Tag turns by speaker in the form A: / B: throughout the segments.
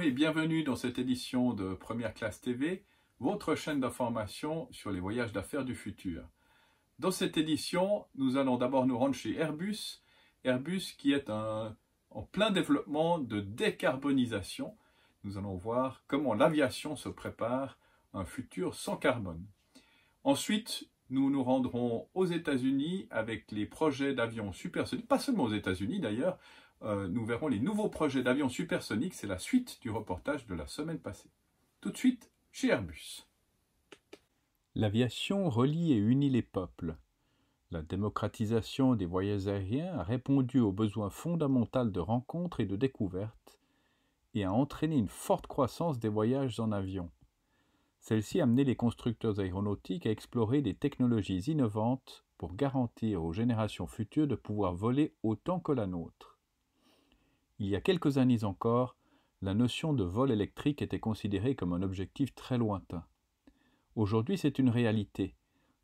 A: et bienvenue dans cette édition de Première Classe TV, votre chaîne d'information sur les voyages d'affaires du futur. Dans cette édition, nous allons d'abord nous rendre chez Airbus. Airbus qui est en plein développement de décarbonisation. Nous allons voir comment l'aviation se prépare à un futur sans carbone. Ensuite, nous nous rendrons aux États-Unis avec les projets d'avions supersoniques, pas seulement aux États-Unis d'ailleurs, nous verrons les nouveaux projets d'avions supersoniques, c'est la suite du reportage de la semaine passée. Tout de suite, chez Airbus.
B: L'aviation relie et unit les peuples. La démocratisation des voyages aériens a répondu aux besoins fondamentaux de rencontres et de découvertes et a entraîné une forte croissance des voyages en avion. Celle-ci a amené les constructeurs aéronautiques à explorer des technologies innovantes pour garantir aux générations futures de pouvoir voler autant que la nôtre. Il y a quelques années encore, la notion de vol électrique était considérée comme un objectif très lointain. Aujourd'hui, c'est une réalité,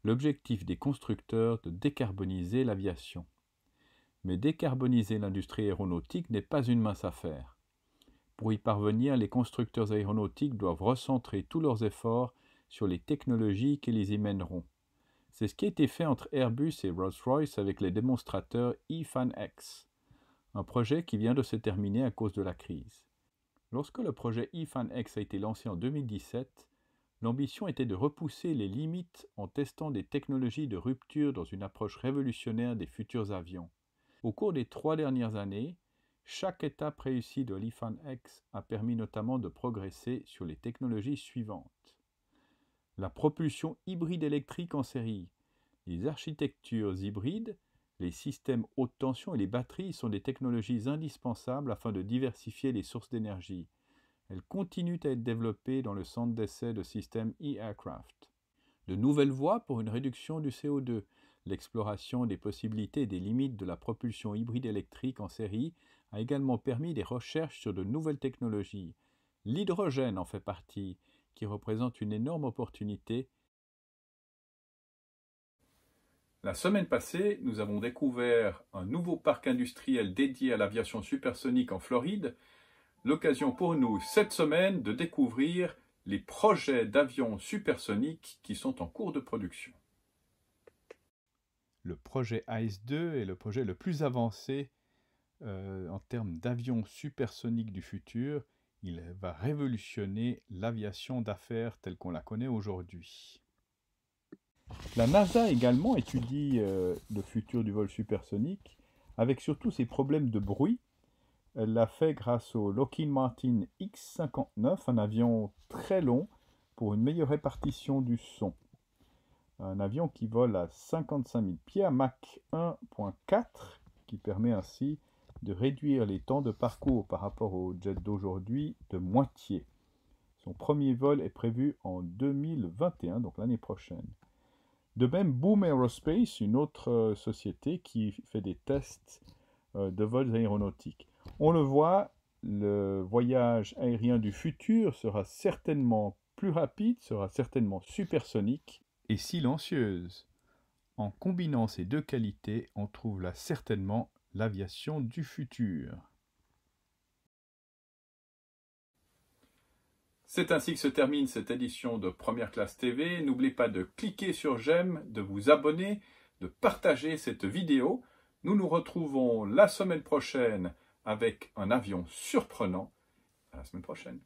B: l'objectif des constructeurs de décarboniser l'aviation. Mais décarboniser l'industrie aéronautique n'est pas une mince affaire. Pour y parvenir, les constructeurs aéronautiques doivent recentrer tous leurs efforts sur les technologies qui les y mèneront. C'est ce qui a été fait entre Airbus et Rolls-Royce avec les démonstrateurs eFan-X, un projet qui vient de se terminer à cause de la crise. Lorsque le projet eFan-X a été lancé en 2017, l'ambition était de repousser les limites en testant des technologies de rupture dans une approche révolutionnaire des futurs avions. Au cours des 3 dernières années, chaque étape réussie de l'eFan-X a permis notamment de progresser sur les technologies suivantes. La propulsion hybride électrique en série, les architectures hybrides, les systèmes haute tension et les batteries sont des technologies indispensables afin de diversifier les sources d'énergie. Elles continuent à être développées dans le centre d'essai de systèmes e-aircraft. De nouvelles voies pour une réduction du CO2, l'exploration des possibilités et des limites de la propulsion hybride électrique en série a également permis des recherches sur de nouvelles technologies. L'hydrogène en fait partie, qui représente une énorme opportunité.
A: La semaine passée, nous avons découvert un nouveau parc industriel dédié à l'aviation supersonique en Floride. L'occasion pour nous, cette semaine, de découvrir les projets d'avions supersoniques qui sont en cours de production.
B: Le projet AS2 est le projet le plus avancé en termes d'avions supersoniques du futur. Il va révolutionner l'aviation d'affaires telle qu'on la connaît aujourd'hui. La NASA également étudie le futur du vol supersonique, avec surtout ses problèmes de bruit. Elle l'a fait grâce au Lockheed Martin X-59, un avion très long pour une meilleure répartition du son. Un avion qui vole à 55 000 pieds à Mach 1.4, qui permet ainsi de réduire les temps de parcours par rapport au jet d'aujourd'hui de moitié. Son premier vol est prévu en 2021, donc l'année prochaine. De même, Boom Aerospace, une autre société qui fait des tests de vols aéronautiques. On le voit, le voyage aérien du futur sera certainement plus rapide, sera certainement supersonique et silencieuse. En combinant ces deux qualités, on trouve là certainement l'aviation du futur.
A: C'est ainsi que se termine cette édition de Première Classe TV. N'oubliez pas de cliquer sur j'aime, de vous abonner, de partager cette vidéo. Nous nous retrouvons la semaine prochaine avec un avion surprenant. À la semaine prochaine.